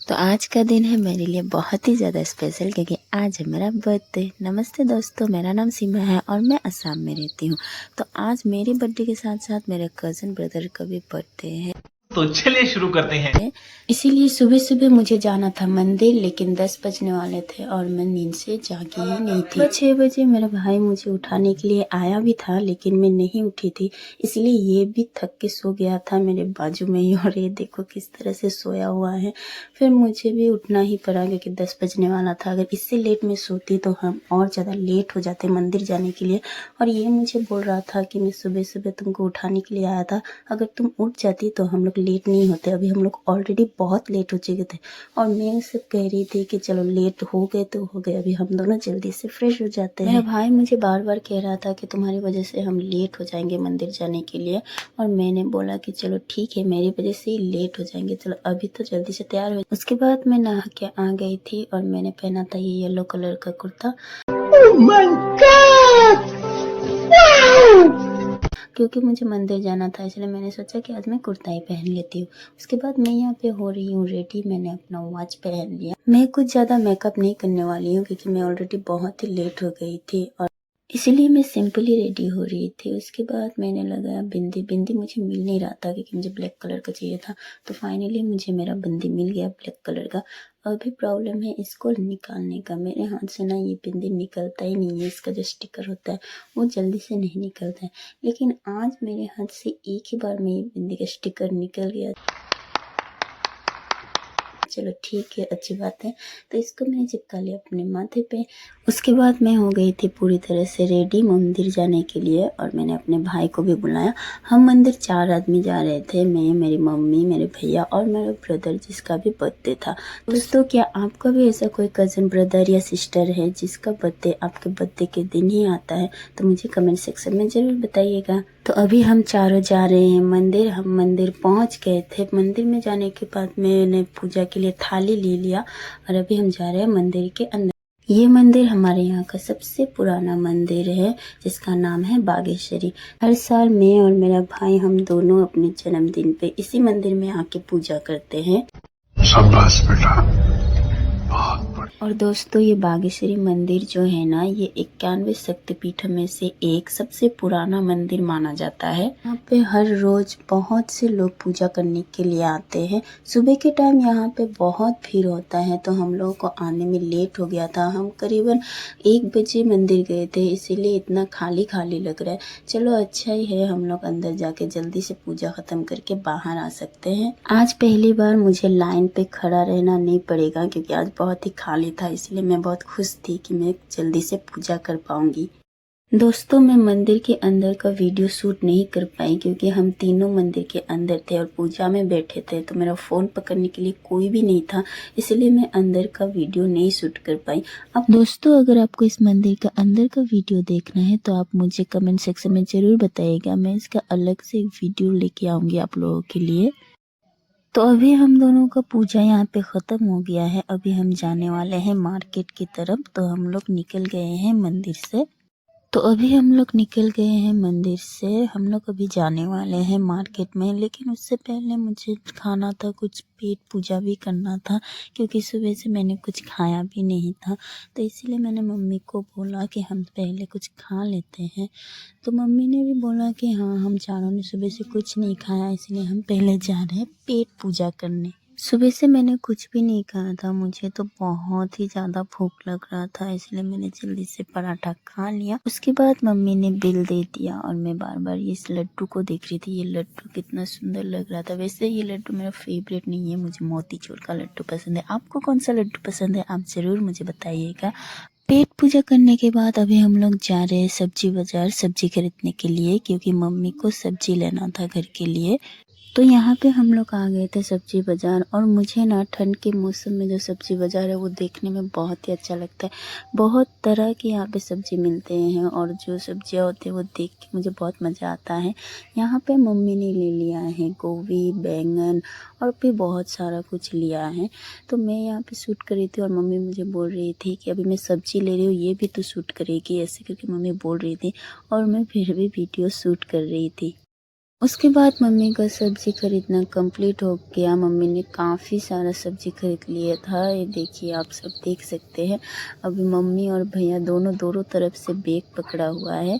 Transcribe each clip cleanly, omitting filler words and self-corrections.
तो आज का दिन है मेरे लिए बहुत ही ज़्यादा स्पेशल क्योंकि आज है मेरा बर्थडे। नमस्ते दोस्तों, मेरा नाम सीमा है और मैं असम में रहती हूँ। तो आज मेरे बर्थडे के साथ साथ मेरे कज़न ब्रदर का भी बर्थडे है। तो चलिए शुरू करते हैं। इसीलिए सुबह सुबह मुझे जाना था मंदिर, लेकिन 10 बजने वाले थे और मैं नींद से जागी ही नहीं थी। सुबह 6 बजे मेरा भाई मुझे उठाने के लिए आया भी था, लेकिन मैं नहीं उठी थी, इसलिए ये भी थक के सो गया था मेरे बाजू में ही। और ये देखो किस तरह से सोया हुआ है। फिर मुझे भी उठना ही पड़ा क्योंकि 10 बजने वाला था। अगर इससे लेट में सोती तो हम और ज़्यादा लेट हो जाते मंदिर जाने के लिए। और ये मुझे बोल रहा था कि मैं सुबह सुबह तुमको उठाने के लिए आया था, अगर तुम उठ जाती तो हम लोग लेट नहीं होते। अभी हम लोग ऑलरेडी बहुत लेट हो चुके थे और मैं सब कह रही थी कि चलो लेट हो गए तो हो गए, अभी हम दोनों जल्दी से फ्रेश हो जाते हैं। मेरा भाई मुझे बार बार कह रहा था कि तुम्हारी वजह से हम लेट हो जाएंगे मंदिर जाने के लिए, और मैंने बोला कि चलो ठीक है, मेरी वजह से ही लेट हो जाएंगे, चलो अभी तो जल्दी से तैयार हो। उसके बाद मैं नहा के आ गई थी और मैंने पहना था ये येलो कलर का कुर्ता। Oh my God! क्योंकि मुझे मंदिर जाना था, इसलिए मैंने सोचा कि आज मैं कुर्ता ही पहन लेती हूँ। उसके बाद मैं यहाँ पे हो रही हूँ रेडी। मैंने अपना वॉच पहन लिया। मैं कुछ ज़्यादा मेकअप नहीं करने वाली हूँ क्योंकि मैं ऑलरेडी बहुत ही लेट हो गई थी और इसीलिए मैं सिंपली रेडी हो रही थी। उसके बाद मैंने लगाया बिंदी। बिंदी मुझे मिल नहीं रहा था क्योंकि मुझे ब्लैक कलर का चाहिए था, तो फाइनली मुझे मेरा बिंदी मिल गया ब्लैक कलर का। अभी प्रॉब्लम है इसको निकालने का। मेरे हाथ से ना ये बिंदी निकलता ही नहीं है, इसका जो स्टिकर होता है वो जल्दी से नहीं निकलता है। लेकिन आज मेरे हाथ से एक ही बार में ये बिंदी का स्टिकर निकल गया। चलो ठीक है, अच्छी बात है। तो इसको मैंने चिपका लिया अपने माथे पे। उसके बाद मैं हो गई थी पूरी तरह से रेडी मंदिर जाने के लिए और मैंने अपने भाई को भी बुलाया। हम मंदिर 4 आदमी जा रहे थे, मैं, मेरी मम्मी, मेरे भैया और मेरा ब्रदर जिसका भी बर्थडे था। दोस्तों, क्या आपका भी ऐसा कोई कज़न ब्रदर या सिस्टर है जिसका बर्थडे आपके बर्थडे के दिन ही आता है? तो मुझे कमेंट सेक्शन में ज़रूर बताइएगा। तो अभी हम चारों जा रहे हैं मंदिर। हम मंदिर पहुंच गए थे। मंदिर में जाने के बाद मैंने पूजा के लिए थाली ले लिया और अभी हम जा रहे हैं मंदिर के अंदर। ये मंदिर हमारे यहाँ का सबसे पुराना मंदिर है जिसका नाम है बागेश्वरी। हर साल मैं और मेरा भाई हम दोनों अपने जन्मदिन पे इसी मंदिर में आके पूजा करते हैं। शाबाश बेटा, और दोस्तों, ये बागेश्वरी मंदिर जो है ना, ये 91 शक्तिपीठ में से एक सबसे पुराना मंदिर माना जाता है। यहाँ पे हर रोज बहुत से लोग पूजा करने के लिए आते हैं। सुबह के टाइम यहाँ पे बहुत भीड़ होता है, तो हम लोगों को आने में लेट हो गया था। हम करीबन 1 बजे मंदिर गए थे, इसीलिए इतना खाली खाली लग रहा है। चलो अच्छा ही है, हम लोग अंदर जाके जल्दी से पूजा खत्म करके बाहर आ सकते हैं। आज पहली बार मुझे लाइन पे खड़ा रहना नहीं पड़ेगा क्योंकि आज बहुत ही खाली था, इसलिए मैं बहुत खुश थी कि मैं जल्दी से पूजा कर पाऊंगी। दोस्तों, मैं मंदिर के अंदर का वीडियो शूट नहीं कर पाई क्योंकि हम तीनों मंदिर के अंदर थे और पूजा में बैठे थे, तो मेरा फ़ोन पकड़ने के लिए कोई भी नहीं था, इसलिए मैं अंदर का वीडियो नहीं शूट कर पाई। अब दोस्तों, अगर आपको इस मंदिर का अंदर का वीडियो देखना है तो आप मुझे कमेंट सेक्शन में ज़रूर बताइएगा। मैं इसका अलग से एक वीडियो लेके आऊँगी आप लोगों के लिए। तो अभी हम दोनों का पूजा यहाँ पे ख़त्म हो गया है। अभी हम जाने वाले हैं मार्केट की तरफ। तो हम लोग निकल गए हैं मंदिर से। तो अभी हम लोग निकल गए हैं मंदिर से। हम लोग अभी जाने वाले हैं मार्केट में, लेकिन उससे पहले मुझे खाना था, कुछ पेट पूजा भी करना था क्योंकि सुबह से मैंने कुछ खाया भी नहीं था। तो इसीलिए मैंने मम्मी को बोला कि हम पहले कुछ खा लेते हैं। तो मम्मी ने भी बोला कि हाँ, हम चारों ने सुबह से कुछ नहीं खाया, इसलिए हम पहले जा रहे हैं पेट पूजा करने। सुबह से मैंने कुछ भी नहीं खाया था, मुझे तो बहुत ही ज़्यादा भूख लग रहा था, इसलिए मैंने जल्दी से पराठा खा लिया। उसके बाद मम्मी ने बिल दे दिया और मैं बार बार इस लड्डू को देख रही थी। ये लड्डू कितना सुंदर लग रहा था। वैसे ये लड्डू मेरा फेवरेट नहीं है, मुझे मोतीचूर का लड्डू पसंद है। आपको कौन सा लड्डू पसंद है, आप ज़रूर मुझे बताइएगा। पेट पूजा करने के बाद अभी हम लोग जा रहे हैं सब्जी बाज़ार सब्जी खरीदने के लिए, क्योंकि मम्मी को सब्जी लेना था घर के लिए। तो यहाँ पे हम लोग आ गए थे सब्जी बाज़ार, और मुझे ना ठंड के मौसम में जो सब्जी बाज़ार है वो देखने में बहुत ही अच्छा लगता है। बहुत तरह की यहाँ पे सब्जी मिलते हैं और जो सब्जियाँ होती हैं वो देख के मुझे बहुत मज़ा आता है। यहाँ पे मम्मी ने ले लिया है गोभी, बैंगन और भी बहुत सारा कुछ लिया है। तो मैं यहाँ पे शूट कर रही थी और मम्मी मुझे बोल रही थी कि अभी मैं सब्जी ले रही हूँ, ये भी तो शूट करेगी, ऐसे करके मम्मी बोल रही थी और मैं फिर भी वीडियो शूट कर रही थी। उसके बाद मम्मी का सब्ज़ी खरीदना कंप्लीट हो गया। मम्मी ने काफ़ी सारा सब्ज़ी खरीद लिया था। ये देखिए, आप सब देख सकते हैं। अभी मम्मी और भैया दोनों तरफ से बैग पकड़ा हुआ है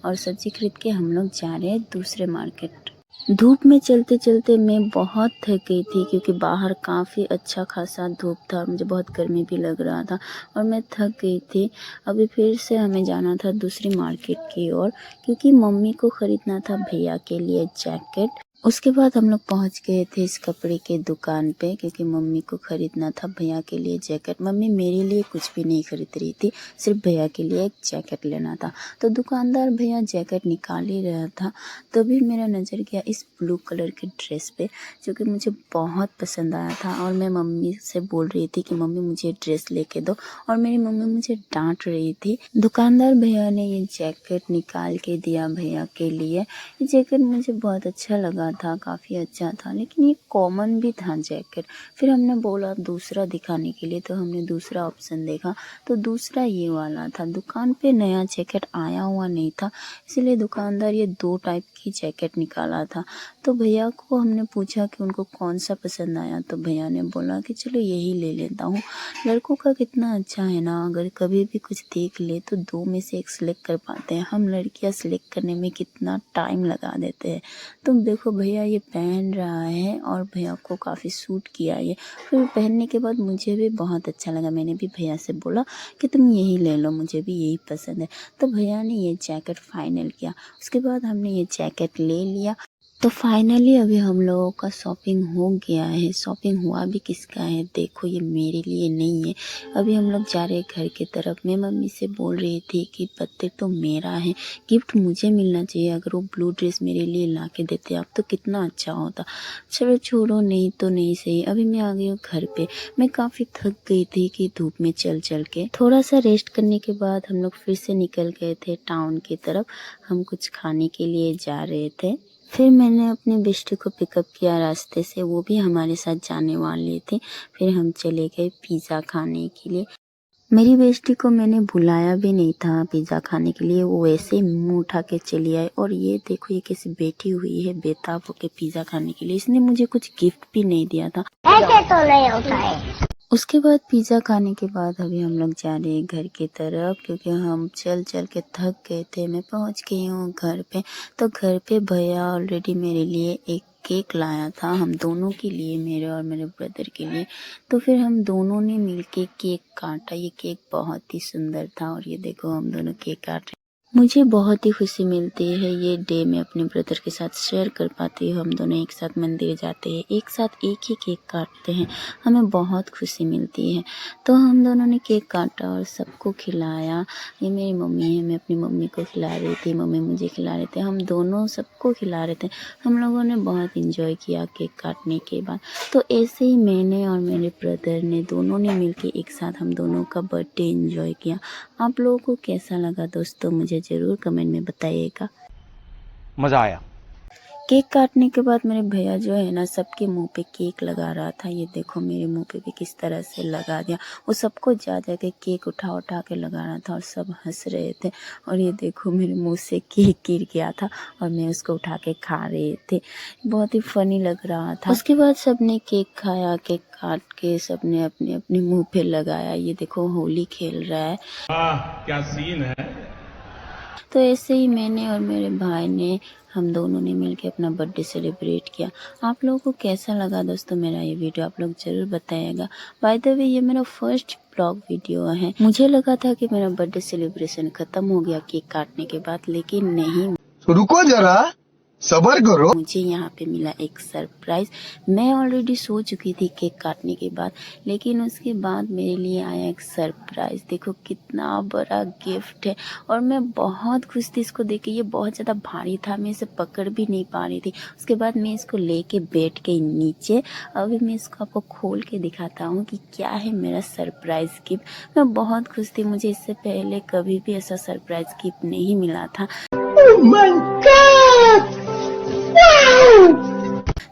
और सब्ज़ी खरीद के हम लोग जा रहे हैं दूसरे मार्केट। धूप में चलते चलते मैं बहुत थक गई थी, क्योंकि बाहर काफ़ी अच्छा खासा धूप था। मुझे बहुत गर्मी भी लग रहा था और मैं थक गई थी। अभी फिर से हमें जाना था दूसरी मार्केट की ओर, क्योंकि मम्मी को ख़रीदना था भैया के लिए जैकेट। उसके बाद हम लोग पहुंच गए थे इस कपड़े के दुकान पे, क्योंकि मम्मी को ख़रीदना था भैया के लिए जैकेट। मम्मी मेरे लिए कुछ भी नहीं खरीद रही थी, सिर्फ भैया के लिए एक जैकेट लेना था। तो दुकानदार भैया जैकेट निकाल ही रहा था, तभी मेरा नज़र गया इस ब्लू कलर के ड्रेस पे, जो कि मुझे बहुत पसंद आया था। और मैं मम्मी से बोल रही थी कि मम्मी मुझे ड्रेस लेके दो, और मेरी मम्मी मुझे डांट रही थी। दुकानदार भैया ने ये जैकेट निकाल के दिया भैया के लिए। ये जैकेट मुझे बहुत अच्छा लगा था, काफ़ी अच्छा था, लेकिन ये कॉमन भी था जैकेट। फिर हमने बोला दूसरा दिखाने के लिए, तो हमने दूसरा ऑप्शन देखा, तो दूसरा ये वाला था। दुकान पे नया जैकेट आया हुआ नहीं था, इसलिए दुकानदार ये 2 टाइप की जैकेट निकाला था। तो भैया को हमने पूछा कि उनको कौन सा पसंद आया, तो भैया ने बोला कि चलो यही ले लेता हूँ। लड़कों का कितना अच्छा है ना, अगर कभी भी कुछ देख ले तो 2 में से एक सिलेक्ट कर पाते हैं। हम लड़कियाँ सिलेक्ट करने में कितना टाइम लगा देते हैं। तुम देखो, भैया ये पहन रहा है और भैया को काफ़ी सूट किया ये। फिर पहनने के बाद मुझे भी बहुत अच्छा लगा। मैंने भी भैया से बोला कि तुम यही ले लो, मुझे भी यही पसंद है। तो भैया ने ये जैकेट फाइनल किया। उसके बाद हमने ये जैकेट ले लिया। तो फाइनली अभी हम लोगों का शॉपिंग हो गया है। शॉपिंग हुआ भी किसका है, देखो ये मेरे लिए नहीं है। अभी हम लोग जा रहे हैं घर की तरफ। मैं मम्मी से बोल रही थी कि बर्थडे तो मेरा है, गिफ्ट मुझे मिलना चाहिए। अगर वो ब्लू ड्रेस मेरे लिए ला के देते आप तो कितना अच्छा होता। चलो छोड़ो, नहीं तो नहीं सही। अभी मैं आ गई हूँ घर पे। मैं काफ़ी थक गई थी कि धूप में चल चल के। थोड़ा सा रेस्ट करने के बाद हम लोग फिर से निकल गए थे टाउन की तरफ। हम कुछ खाने के लिए जा रहे थे। फिर मैंने अपनी बेस्टी को पिकअप किया रास्ते से, वो भी हमारे साथ जाने वाली थी। फिर हम चले गए पिज़्ज़ा खाने के लिए। मेरी बेस्टी को मैंने बुलाया भी नहीं था पिज़्ज़ा खाने के लिए, वो ऐसे ही मुंह उठा के चली आई। और ये देखो, ये कैसे बैठी हुई है बेताब होके पिज़्ज़ा खाने के लिए। इसने मुझे कुछ गिफ्ट भी नहीं दिया था। ऐसे तो नहीं होता है। उसके बाद पिज़्ज़ा खाने के बाद अभी हम लोग जा रहे हैं घर की तरफ, क्योंकि हम चल चल के थक गए थे। मैं पहुंच गई हूँ घर पे। तो घर पे भैया ऑलरेडी मेरे लिए एक केक लाया था, हम दोनों के लिए, मेरे और मेरे ब्रदर के लिए। तो फिर हम दोनों ने मिलके केक काटा। ये केक बहुत ही सुंदर था, और ये देखो हम दोनों केक काट रहे हैं। मुझे बहुत ही खुशी मिलती है ये डे मैं अपने ब्रदर के साथ शेयर कर पाती हूँ। हम दोनों एक साथ मंदिर जाते हैं, एक साथ एक ही केक काटते हैं, हमें बहुत खुशी मिलती है। तो हम दोनों ने केक काटा और सबको खिलाया। ये मेरी मम्मी है, मैं अपनी मम्मी को खिला रही थी, मम्मी मुझे खिला रहे थे, हम दोनों सबको खिला रहे थे। हम लोगों ने बहुत इंजॉय किया केक काटने के बाद। तो ऐसे ही मैंने और मेरे ब्रदर ने दोनों ने मिलके एक साथ हम दोनों का बर्थडे इंजॉय किया। आप लोगों को कैसा लगा दोस्तों, मुझे ज़रूर कमेंट में बताइएगा। मजा आया। केक काटने के बाद मेरे भैया जो है ना, सबके मुंह पे केक लगा रहा था। ये देखो मेरे मुंह पे भी किस तरह से लगा दिया। वो सबको जा जा के केक उठा उठा के लगा रहा था और सब हंस रहे थे। और ये देखो मेरे मुंह से केक गिर गया था और मैं उसको उठा के खा रहे थे। बहुत ही फनी लग रहा था। उसके बाद सबने केक खाया, केक काट के सबने अपने अपने मुंह पे लगाया। ये देखो होली खेल रहा है। वाह क्या सीन है। तो ऐसे ही मैंने और मेरे भाई ने, हम दोनों ने मिलकर अपना बर्थडे सेलिब्रेट किया। आप लोगों को कैसा लगा दोस्तों मेरा ये वीडियो, आप लोग ज़रूर बताइएगा। बाय द वे, ये मेरा फर्स्ट ब्लॉग वीडियो है। मुझे लगा था कि मेरा बर्थडे सेलिब्रेशन ख़त्म हो गया केक काटने के बाद, लेकिन नहीं। रुको जरा, सबर करो। मुझे यहाँ पे मिला एक सरप्राइज़। मैं ऑलरेडी सो चुकी थी केक काटने के बाद, लेकिन उसके बाद मेरे लिए आया एक सरप्राइज़। देखो कितना बड़ा गिफ्ट है, और मैं बहुत खुश थी इसको देख के। ये बहुत ज़्यादा भारी था, मैं इसे पकड़ भी नहीं पा रही थी। उसके बाद मैं इसको लेके बैठ गई नीचे। अभी मैं इसको आपको खोल के दिखाता हूँ कि क्या है मेरा सरप्राइज़ गिफ्ट। मैं बहुत खुश थी, मुझे इससे पहले कभी भी ऐसा सरप्राइज़ गिफ्ट नहीं मिला था।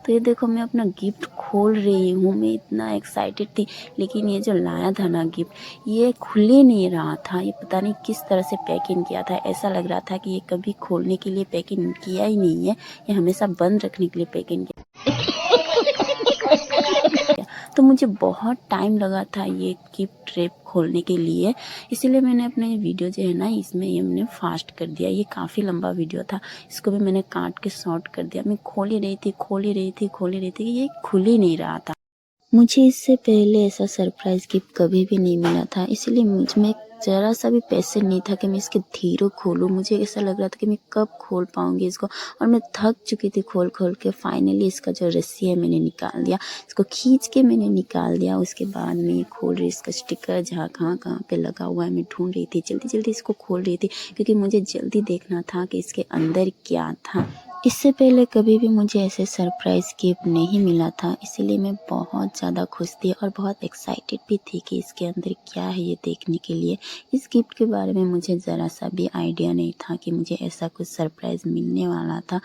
तो तो ये देखो मैं अपना गिफ्ट खोल रही हूँ, मैं इतना एक्साइटेड थी, लेकिन ये जो लाया था ना गिफ्ट, ये खुल ही नहीं रहा था। ये पता नहीं किस तरह से पैकिंग किया था, ऐसा लग रहा था कि ये कभी खोलने के लिए पैकिंग किया ही नहीं है, ये हमेशा बंद रखने के लिए पैकिंग किया। तो मुझे बहुत टाइम लगा था ये गिफ्ट रैप खोलने के लिए, इसीलिए मैंने अपने वीडियो जो है ना इसमें ये मैंने फास्ट कर दिया। ये काफ़ी लंबा वीडियो था, इसको भी मैंने काट के शॉर्ट कर दिया। मैं खोल ही रही थी, ये खुल ही नहीं रहा था। मुझे इससे पहले ऐसा सरप्राइज़ गिफ्ट कभी भी नहीं मिला था, इसीलिए मुझ में ज़रा सा भी पैसे नहीं था कि मैं इसके धीरे खोलूँ। मुझे ऐसा लग रहा था कि मैं कब खोल पाऊँगी इसको, और मैं थक चुकी थी खोल के। फाइनली इसका जो रस्सी है मैंने निकाल दिया, इसको खींच के मैंने निकाल दिया। उसके बाद मैं ये खोल रही, इसका स्टिकर जहाँ कहाँ पे लगा हुआ है मैं ढूंढ रही थी, जल्दी इसको खोल रही थी, क्योंकि मुझे जल्दी देखना था कि इसके अंदर क्या था। इससे पहले कभी भी मुझे ऐसे सरप्राइज़ गिफ्ट नहीं मिला था, इसीलिए मैं बहुत ज़्यादा खुश थी और बहुत एक्साइटेड भी थी कि इसके अंदर क्या है ये देखने के लिए। इस गिफ्ट के बारे में मुझे ज़रा सा भी आइडिया नहीं था कि मुझे ऐसा कुछ सरप्राइज़ मिलने वाला था।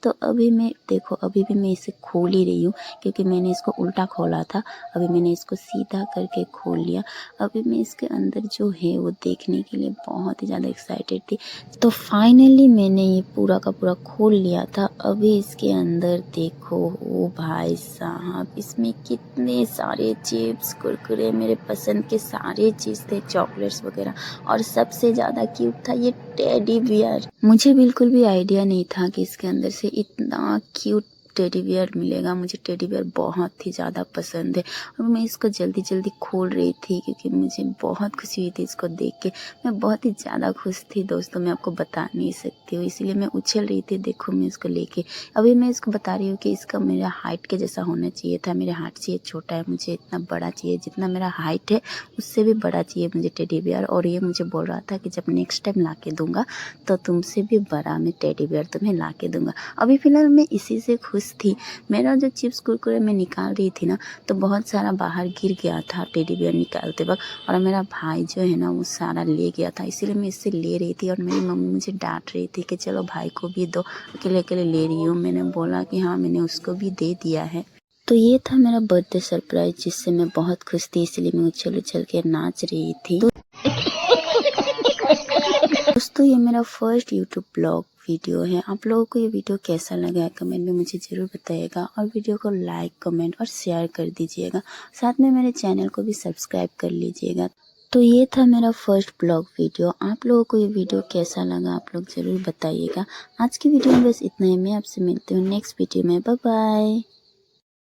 तो अभी भी मैं इसे खोल ही रही हूँ, क्योंकि मैंने इसको उल्टा खोला था, अभी मैंने इसको सीधा करके खोल लिया। अभी मैं इसके अंदर जो है वो देखने के लिए बहुत ही ज़्यादा एक्साइटेड थी। तो फाइनली मैंने ये पूरा का पूरा खोल लिया था। अभी इसके अंदर देखो, ओ भाई साहब, इसमें कितने सारे चिप्स, कुरकुरे, मेरे पसंद के सारे चीज़ थे, चॉकलेट्स वगैरह, और सबसे ज़्यादा क्यूट था ये टेडी बियर। मुझे बिल्कुल भी आइडिया नहीं था कि इसके अंदर से इतना क्यूट टेडी बियर मिलेगा। मुझे टेडी बियर बहुत ही ज़्यादा पसंद है, और मैं इसको जल्दी खोल रही थी, क्योंकि मुझे बहुत खुशी हुई थी इसको देख के। मैं बहुत ही ज़्यादा खुश थी दोस्तों, मैं आपको बता नहीं सकती हूँ, इसीलिए मैं उछल रही थी। देखो मैं इसको लेके, अभी मैं इसको बता रही हूँ कि इसका मेरा हाइट के जैसा होना चाहिए था। मेरे हाइट से ये छोटा है, मुझे इतना बड़ा चाहिए, जितना मेरा हाइट है उससे भी बड़ा चाहिए मुझे टेडी बियर। और ये मुझे बोल रहा था कि जब नेक्स्ट टाइम ला के दूँगा तो तुमसे भी बड़ा मैं टेडी बियर तुम्हें ला के दूँगा। अभी फ़िलहाल मैं इसी से खुश थी। मेरा जो चिप्स कुरकुरे मैं निकाल रही थी ना, तो बहुत सारा बाहर गिर गया था टेडी बियर निकालते वक्त, और मेरा भाई जो है ना वो सारा ले गया था, इसीलिए मैं इससे ले रही थी। और मेरी मम्मी मुझे डांट रही थी कि चलो भाई को भी दो, अकेले ले रही हूँ। मैंने बोला कि हाँ, मैंने उसको भी दे दिया है। तो ये था मेरा बर्थडे सरप्राइज, जिससे मैं बहुत खुश थी, इसलिए मैं उछल के नाच रही थी। दोस्तों ये मेरा फर्स्ट यूट्यूब ब्लॉग वीडियो है। आप लोगों को ये वीडियो कैसा लगा है कमेंट में मुझे ज़रूर बताइएगा, और वीडियो को लाइक, कमेंट और शेयर कर दीजिएगा। साथ में मेरे चैनल को भी सब्सक्राइब कर लीजिएगा। तो ये था मेरा फर्स्ट ब्लॉग वीडियो। आप लोगों को ये वीडियो कैसा लगा आप लोग ज़रूर बताइएगा। आज की वीडियो में बस इतना ही। मैं आपसे मिलती हूँ नेक्स्ट वीडियो में। Bye bye.